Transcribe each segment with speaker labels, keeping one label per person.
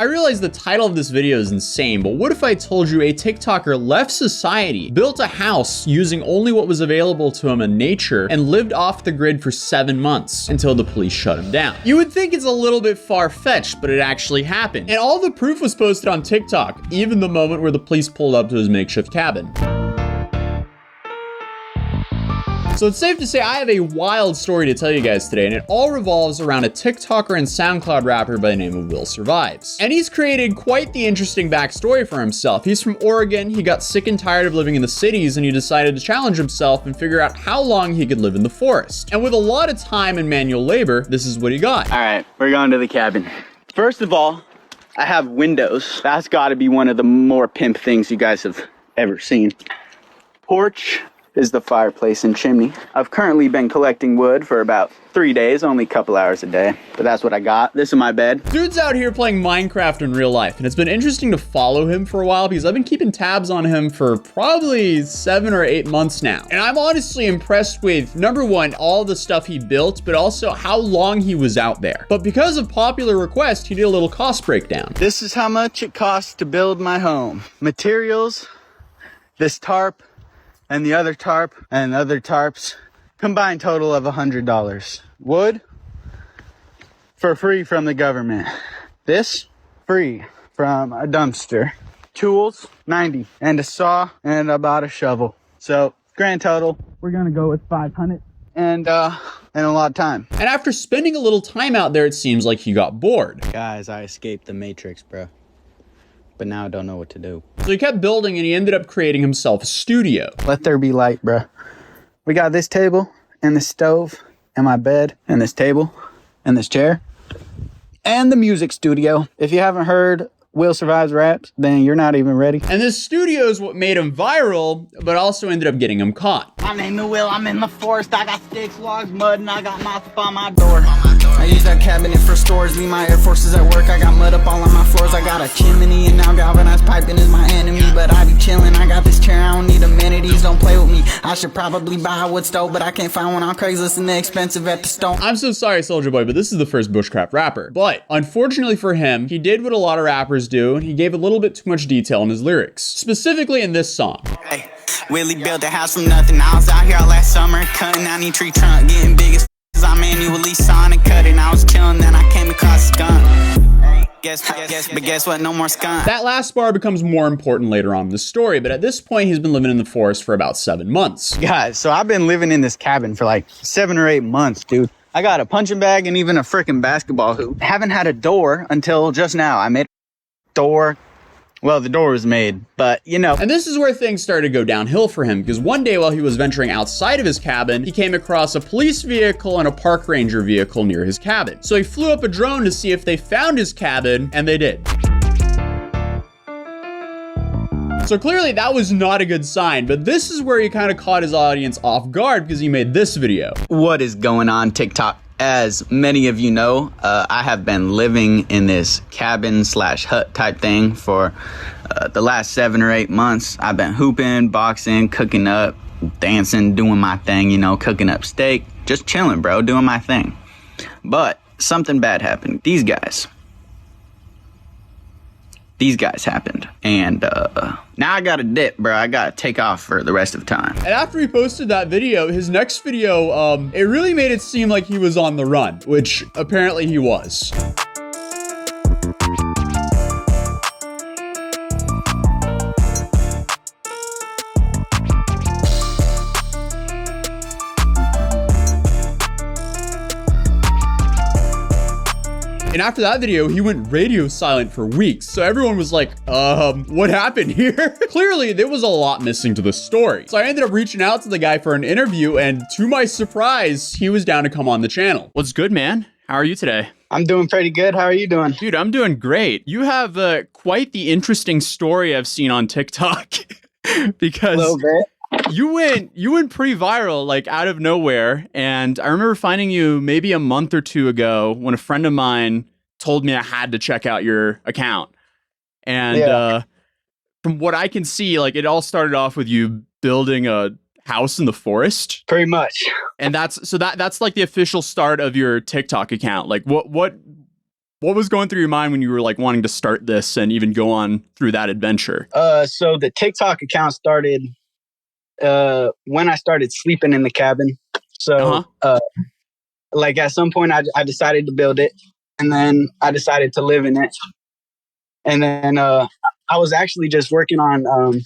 Speaker 1: I realize the title of this video is insane, but what if I told you a TikToker left society, built a house using only what was available to him in nature, and lived off the grid for 7 months until the police shut him down? You would think it's a little bit far-fetched, but it actually happened. And all the proof was posted on TikTok, even the moment where the police pulled up to his makeshift cabin. So it's safe to say I have a wild story to tell you guys today, and it all revolves around a TikToker and SoundCloud rapper by the name of Will Survives. And he's created quite the interesting backstory for himself. He's from Oregon, he got sick and tired of living in the cities, and he decided to challenge himself and figure out how long he could live in the forest. And with a lot of time and manual labor, this is what he got.
Speaker 2: All right, we're going to the cabin. First of all, I have windows. That's gotta be one of the more pimp things you guys have ever seen. Porch is the fireplace and chimney. I've currently been collecting wood for about 3 days, only a couple hours a day, but that's what I got. This is my bed.
Speaker 1: Dude's out here playing Minecraft in real life, and it's been interesting to follow him for a while because I've been keeping tabs on him for probably 7 or 8 months now. And I'm honestly impressed with, number one, all the stuff he built, but also how long he was out there. But because of popular request, he did a little cost breakdown.
Speaker 2: This is how much it costs to build my home. Materials, this tarp, and the other tarp, and other tarps, combined total of $100. Wood, for free from the government. This, free from a dumpster. Tools, $90, and a saw, and about a shovel. So, grand total, we're gonna go with $500, and a lot of time.
Speaker 1: And after spending a little time out there, it seems like he got bored.
Speaker 2: Guys, I escaped the Matrix, bro. But now I don't know what to do.
Speaker 1: So he kept building and he ended up creating himself a studio.
Speaker 2: Let there be light, bro. We got this table and this stove and my bed and this table and this chair and the music studio. If you haven't heard Will Survives raps, then you're not even ready.
Speaker 1: And this studio is what made him viral, but also ended up getting him caught.
Speaker 2: My name is Will, I'm in the forest. I got sticks, logs, mud, and I got moth up on my door. I use that cabinet for storage, leave my Air Forces at work. I got mud up all on my floors. I got a chimney and now galvanized piping is my enemy. But I be chilling, I got this chair, I don't need amenities, don't play with me. I should probably buy a wood stove, but I can't find one on Craigslist and they're expensive at the stone.
Speaker 1: I'm so sorry, Soulja Boy, but this is the first bushcraft rapper. But unfortunately for him, he did what a lot of rappers do, and he gave a little bit too much detail in his lyrics. Specifically in this song.
Speaker 3: Hey, Willie built a house from nothing. I was out here all last summer, cutting down each tree trunk, getting big as I manually sawing and cutting. I was killing, then I came across a skunk. Guess what? No more skunk.
Speaker 1: That last bar becomes more important later on in the story, but at this point, he's been living in the forest for about 7 months.
Speaker 2: Guys, so I've been living in this cabin for like 7 or 8 months, dude. I got a punching bag and even a freaking basketball hoop. Haven't had a door until just now. I made a door. Well, the door was made, but you know.
Speaker 1: And this is where things started to go downhill for him, because one day while he was venturing outside of his cabin, he came across a police vehicle and a park ranger vehicle near his cabin. So he flew up a drone to see if they found his cabin, and they did. So clearly that was not a good sign, but this is where he kind of caught his audience off guard because he made this video.
Speaker 2: What is going on, TikTok? As many of you know, I have been living in this cabin slash hut type thing for the last 7 or 8 months. I've been hooping, boxing, cooking up, dancing, doing my thing, you know, cooking up steak, just chilling, bro, doing my thing. But something bad happened. These guys happened, and now I gotta dip, bro. I gotta take off for the rest of time.
Speaker 1: And after he posted that video, his next video, it really made it seem like he was on the run, which apparently he was. And after that video, he went radio silent for weeks. So everyone was like, what happened here? Clearly, there was a lot missing to the story. So I ended up reaching out to the guy for an interview, and to my surprise, he was down to come on the channel. What's good, man? How are you today?
Speaker 2: I'm doing pretty good. How are you doing?
Speaker 1: Dude, I'm doing great. You have quite the interesting story I've seen on TikTok. Because
Speaker 2: a little bit.
Speaker 1: You went pretty viral, like out of nowhere. And I remember finding you maybe a month or two ago when a friend of mine told me I had to check out your account. And from what I can see, like it all started off with you building a house in the forest.
Speaker 2: Pretty much.
Speaker 1: And that's like the official start of your TikTok account. Like what What was going through your mind when you were like wanting to start this and even go on through that adventure?
Speaker 2: So the TikTok account started when I started sleeping in the cabin. So like at some point I decided to build it, and then I decided to live in it. And then I was actually just working on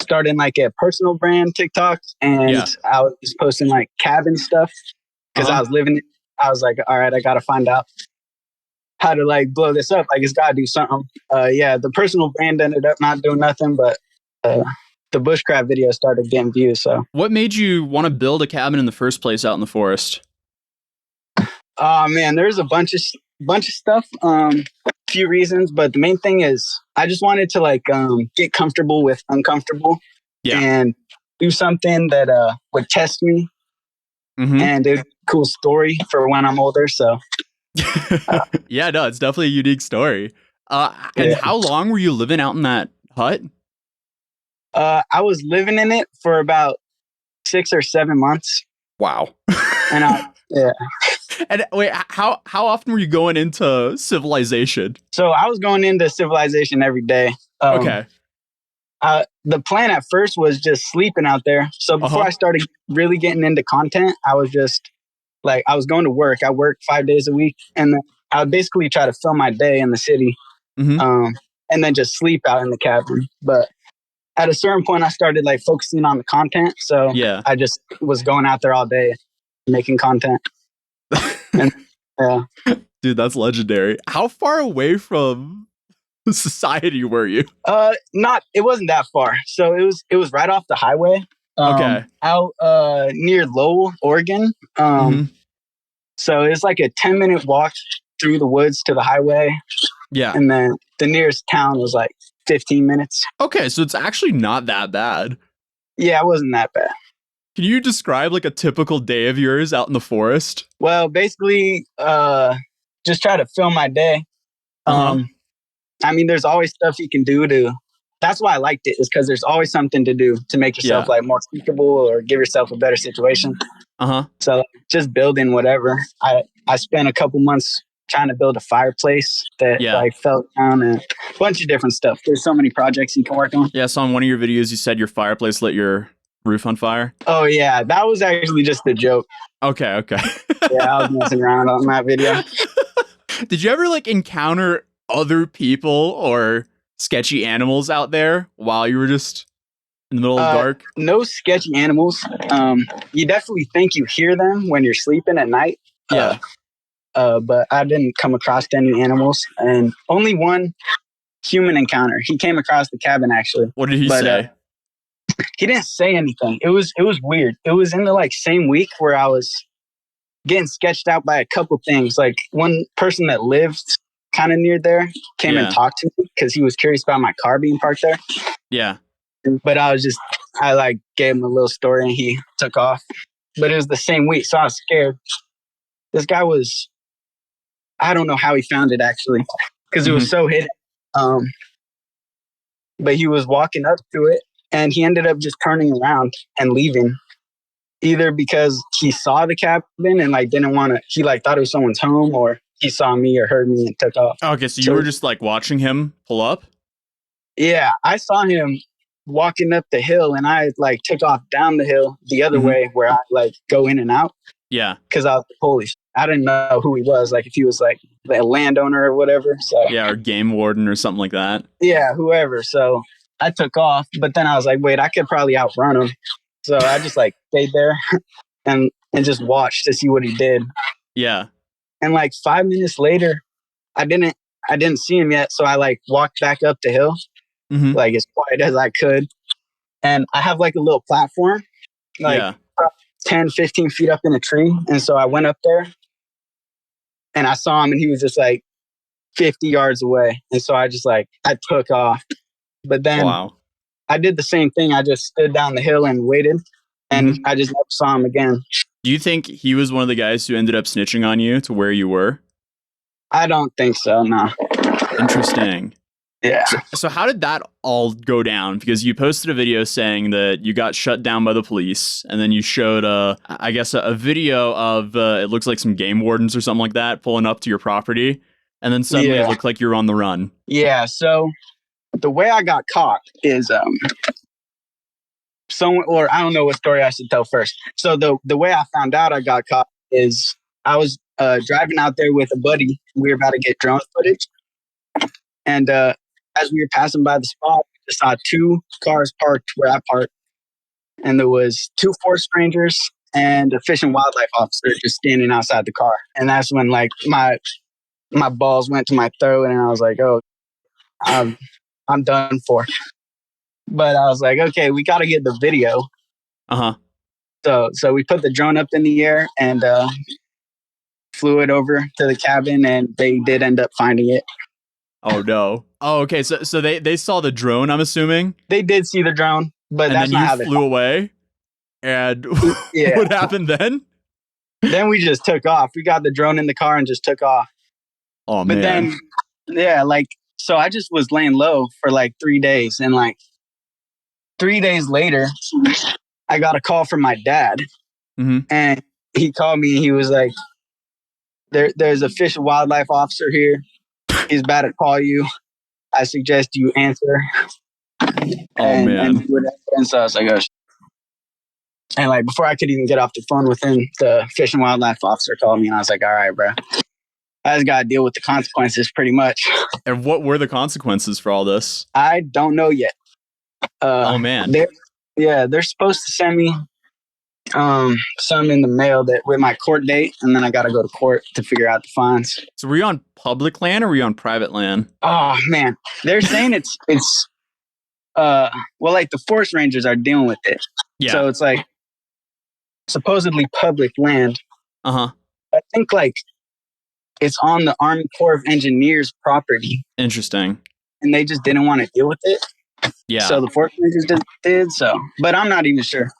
Speaker 2: starting like a personal brand TikTok, and I was just posting like cabin stuff because I was living it. I was like, all right, I got to find out how to like blow this up. Like, it's got to do something. The personal brand ended up not doing nothing, but the bushcraft video started getting views. So,
Speaker 1: what made you want to build a cabin in the first place out in the forest?
Speaker 2: Oh man, there's a bunch of stuff. Few reasons, but the main thing is I just wanted to like get comfortable with uncomfortable, and do something that would test me, and a cool story for when I'm older. So.
Speaker 1: Yeah, no, it's definitely a unique story. And how long were you living out in that hut?
Speaker 2: I was living in it for about 6 or 7 months.
Speaker 1: Wow.
Speaker 2: And
Speaker 1: And wait, how often were you going into civilization?
Speaker 2: So I was going into civilization every day.
Speaker 1: Okay.
Speaker 2: The plan at first was just sleeping out there. So before I started really getting into content, I was just like, I was going to work. I worked 5 days a week, and then I would basically try to fill my day in the city, and then just sleep out in the cabin. But at a certain point, I started like focusing on the content. So I just was going out there all day making content. And,
Speaker 1: dude, that's legendary. How far away from society were you?
Speaker 2: It wasn't that far. So it was right off the highway. Out near Lowell, Oregon. So it's like a 10-minute walk through the woods to the highway. Yeah. And then the nearest town was like 15 minutes.
Speaker 1: Okay, so it's actually not that bad.
Speaker 2: Yeah, it wasn't that bad.
Speaker 1: Can you describe like a typical day of yours out in the forest?
Speaker 2: Well, basically, just try to fill my day. I mean, there's always stuff you can do that's why I liked it, is because there's always something to do to make yourself like more comfortable or give yourself a better situation. So just building whatever. I spent a couple months trying to build a fireplace that like fell down, and a bunch of different stuff. There's so many projects you can work on.
Speaker 1: Yeah, so on one of your videos, you said your fireplace lit your roof on fire.
Speaker 2: Oh yeah, that was actually just a joke.
Speaker 1: Okay.
Speaker 2: Yeah, I was messing around on that video.
Speaker 1: Did you ever like encounter other people or sketchy animals out there while you were just in the middle of the dark?
Speaker 2: No sketchy animals. You definitely think you hear them when you're sleeping at night. But I didn't come across any animals, and only one human encounter. He came across the cabin actually.
Speaker 1: What did he say?
Speaker 2: He didn't say anything. It was weird. It was in the like same week where I was getting sketched out by a couple things. Like one person that lived kind of near there came and talked to me because he was curious about my car being parked there.
Speaker 1: Yeah.
Speaker 2: But I like gave him a little story and he took off. But it was the same week, so I was scared. This guy was, I don't know how he found it actually, because it was so hidden. But he was walking up to it, and he ended up just turning around and leaving. Either because he saw the cabin and like didn't want to, he like thought it was someone's home, or he saw me or heard me and took off.
Speaker 1: Okay, so you were just like watching him pull up?
Speaker 2: Yeah, I saw him walking up the hill, and I like took off down the hill the other way where I like go in and out.
Speaker 1: Yeah.
Speaker 2: Because I was like, holy shit. I didn't know who he was. Like if he was like a landowner or whatever. So
Speaker 1: yeah, or game warden or something like that.
Speaker 2: Yeah, whoever. So I took off, but then I was like, wait, I could probably outrun him. So I just like stayed there and just watched to see what he did.
Speaker 1: Yeah.
Speaker 2: And like 5 minutes later, I didn't see him yet. So I like walked back up the hill, like as quiet as I could. And I have like a little platform, like 10, 15 feet up in a tree. And so I went up there and I saw him, and he was just like 50 yards away. And so I took off. But then I did the same thing. I just stood down the hill and waited, and I just never saw him again.
Speaker 1: Do you think he was one of the guys who ended up snitching on you to where you were?
Speaker 2: I don't think so, no.
Speaker 1: Interesting.
Speaker 2: Yeah.
Speaker 1: So how did that all go down? Because you posted a video saying that you got shut down by the police, and then you showed a video of it looks like some game wardens or something like that pulling up to your property. And then suddenly it looked like you were on the run.
Speaker 2: Yeah. So the way I got caught is someone, or I don't know what story I should tell first. So the way I found out I got caught is I was driving out there with a buddy. We were about to get drone footage, and as we were passing by the spot, we just saw 2 cars parked where I parked, and there was 2 forest rangers and a fish and wildlife officer just standing outside the car. And that's when like my balls went to my throat, and I was like, oh, I'm done for. But I was like, okay, we got to get the video. So we put the drone up in the air and flew it over to the cabin, and they did end up finding it.
Speaker 1: Oh no. Oh, okay. So they saw the drone, I'm assuming.
Speaker 2: They did see the drone, but
Speaker 1: and
Speaker 2: that's
Speaker 1: then
Speaker 2: not how
Speaker 1: you
Speaker 2: they
Speaker 1: flew away. And what happened then?
Speaker 2: Then we just took off. We got the drone in the car and just took off.
Speaker 1: Oh
Speaker 2: but
Speaker 1: man.
Speaker 2: Then, like, so I just was laying low for like 3 days, and like 3 days later, I got a call from my dad, and he called me. He was like, "There's a fish and wildlife officer here. He's about to call you. I suggest you answer." And so I was like, "Oh." And like before I could even get off the phone with him, the fish and wildlife officer called me, and I was like, "All right, bro, I just got to deal with the consequences, pretty much."
Speaker 1: And what were the consequences for all this?
Speaker 2: I don't know yet.
Speaker 1: Oh man.
Speaker 2: They're supposed to send me some in the mail that with my court date, and then I got to go to court to figure out the fines.
Speaker 1: So were you on public land or were you on private land?
Speaker 2: Oh man, they're saying it's well, like the forest rangers are dealing with it.
Speaker 1: Yeah.
Speaker 2: So it's like supposedly public land. I think like it's on the Army Corps of Engineers property.
Speaker 1: Interesting.
Speaker 2: And they just didn't want to deal with it.
Speaker 1: Yeah.
Speaker 2: So the forest rangers did so, but I'm not even sure.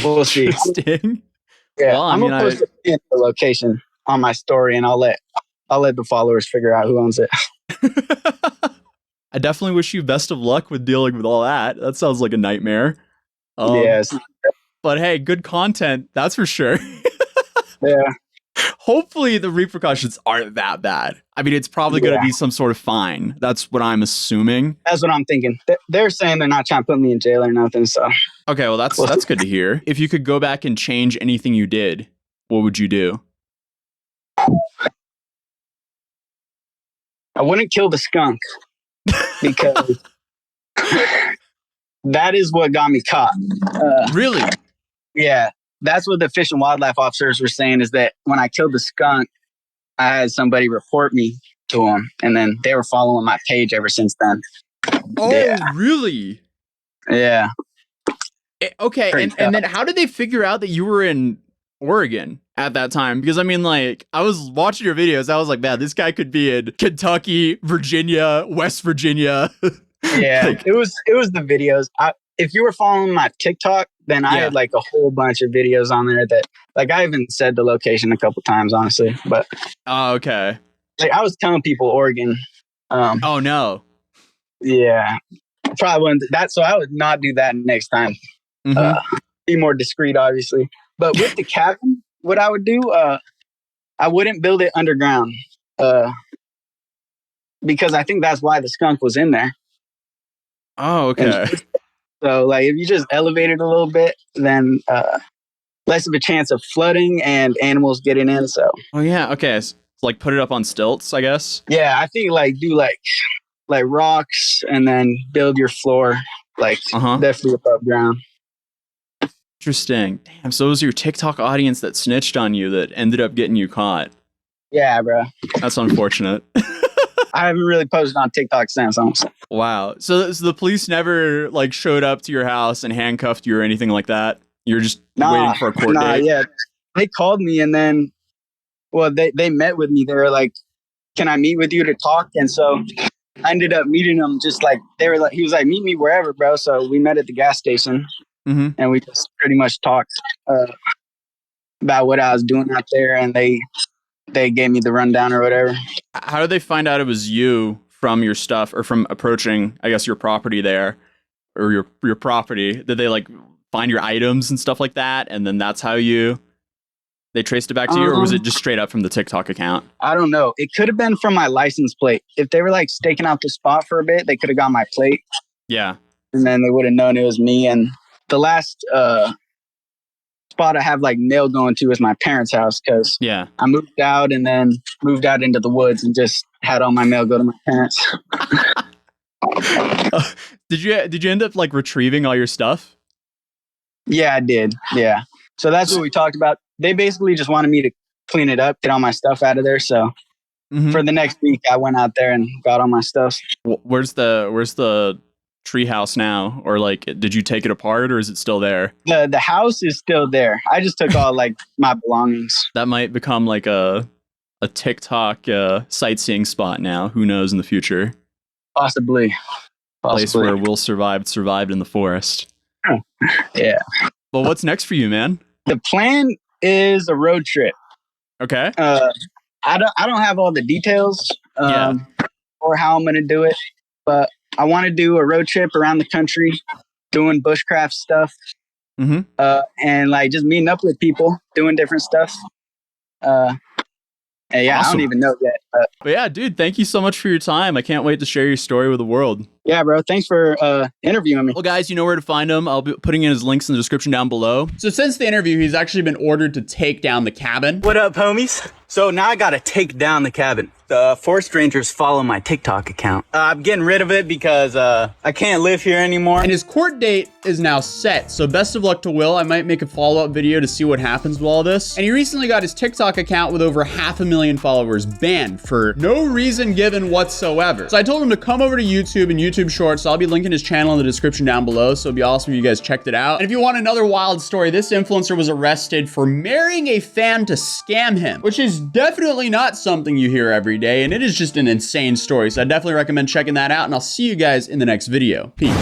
Speaker 2: We'll see.
Speaker 1: Interesting.
Speaker 2: Yeah,
Speaker 1: well,
Speaker 2: I'm gonna post the location on my story, and I'll let the followers figure out who owns it.
Speaker 1: I definitely wish you best of luck with dealing with all that. That sounds like a nightmare.
Speaker 2: Yes.
Speaker 1: But hey, good content, that's for sure.
Speaker 2: Yeah.
Speaker 1: Hopefully the repercussions aren't that bad. I mean, it's probably going to be some sort of fine. That's what I'm assuming.
Speaker 2: That's what I'm thinking. They're saying they're not trying to put me in jail or nothing. So
Speaker 1: okay, well that's good to hear. If you could go back and change anything you did, what would you do?
Speaker 2: I wouldn't kill the skunk because that is what got me caught.
Speaker 1: Really?
Speaker 2: Yeah. That's what the fish and wildlife officers were saying, is that when I killed the skunk, I had somebody report me to them, and then they were following my page ever since then.
Speaker 1: Oh, yeah. Really?
Speaker 2: Yeah.
Speaker 1: Okay, and then how did they figure out that you were in Oregon at that time? Because I mean, like, I was watching your videos, I was like, man, this guy could be in Kentucky, Virginia, West Virginia.
Speaker 2: Yeah, like, it was the videos. If you were following my TikTok, then I had like a whole bunch of videos on there that, like, I even said the location a couple times, honestly. But
Speaker 1: okay,
Speaker 2: like, I was telling people Oregon.
Speaker 1: Oh no.
Speaker 2: Yeah, probably wouldn't. So I would not do that next time. Be more discreet, obviously. But with the cabin, what I would do, I wouldn't build it underground, because I think that's why the skunk was in there.
Speaker 1: Oh, okay.
Speaker 2: So, like, if you just elevate it a little bit, then less of a chance of flooding and animals getting in. So.
Speaker 1: Oh yeah. Okay. So, like, put it up on stilts, I guess.
Speaker 2: Yeah, I think like do like rocks, and then build your floor like definitely above ground.
Speaker 1: Interesting. Damn. So it was your TikTok audience that snitched on you that ended up getting you caught.
Speaker 2: Yeah, bro.
Speaker 1: That's unfortunate.
Speaker 2: I haven't really posted on TikTok since, honestly.
Speaker 1: Wow. So the police never like showed up to your house and handcuffed you or anything like that? You're just waiting for a court date?
Speaker 2: Yeah. They called me, and then, well, they met with me. They were like, can I meet with you to talk? And so I ended up meeting them. Just like, they were like, he was like, meet me wherever, bro. So we met at the gas station, and we just pretty much talked about what I was doing out there, and they gave me the rundown or whatever.
Speaker 1: How did they find out it was you from your stuff, or from approaching, I guess, your property there, or your property? Did they like find your items and stuff like that, and then that's how they They traced it back to you, or was it just straight up from the TikTok account?
Speaker 2: I don't know. It could have been from my license plate. If they were like staking out the spot for a bit, they could have got my plate.
Speaker 1: Yeah.
Speaker 2: And then they would have known it was me. And the last spot I have like mail going to is my parents' house, because
Speaker 1: Yeah.
Speaker 2: I moved out and then moved out into the woods and just had all my mail go to my parents.
Speaker 1: Did you end up like retrieving all your stuff?
Speaker 2: Yeah, I did. Yeah. So that's what we talked about. They basically just wanted me to clean it up, get all my stuff out of there. So for the next week, I went out there and got all my stuff.
Speaker 1: Where's the tree house now? Or like, did you take it apart, or is it still there?
Speaker 2: The house is still there. I just took all like my belongings.
Speaker 1: That might become like a TikTok sightseeing spot now. Who knows in the future?
Speaker 2: Possibly.
Speaker 1: Place where Will survived in the forest.
Speaker 2: Yeah.
Speaker 1: Well, what's next for you, man?
Speaker 2: The plan is a road trip.
Speaker 1: Okay.
Speaker 2: I don't have all the details or how I'm going to do it, but I want to do a road trip around the country doing bushcraft stuff, and like just meeting up with people doing different stuff. And yeah, awesome. I don't even know yet.
Speaker 1: But yeah, dude, thank you so much for your time. I can't wait to share your story with the world.
Speaker 2: Yeah, bro. Thanks for interviewing me.
Speaker 1: Well, guys, you know where to find him. I'll be putting in his links in the description down below. So since the interview, he's actually been ordered to take down the cabin.
Speaker 2: What up, homies? So now I got to take down the cabin. The forest rangers follow my TikTok account. I'm getting rid of it because I can't live here anymore.
Speaker 1: And his court date is now set. So best of luck to Will. I might make a follow-up video to see what happens with all this. And he recently got his TikTok account with over 500,000 followers banned for no reason given whatsoever. So I told him to come over to YouTube and YouTube Shorts. So I'll be linking his channel in the description down below. So it'd be awesome if you guys checked it out. And if you want another wild story, this influencer was arrested for marrying a fan to scam him, which is definitely not something you hear every day. And it is just an insane story. So I definitely recommend checking that out. And I'll see you guys in the next video. Peace.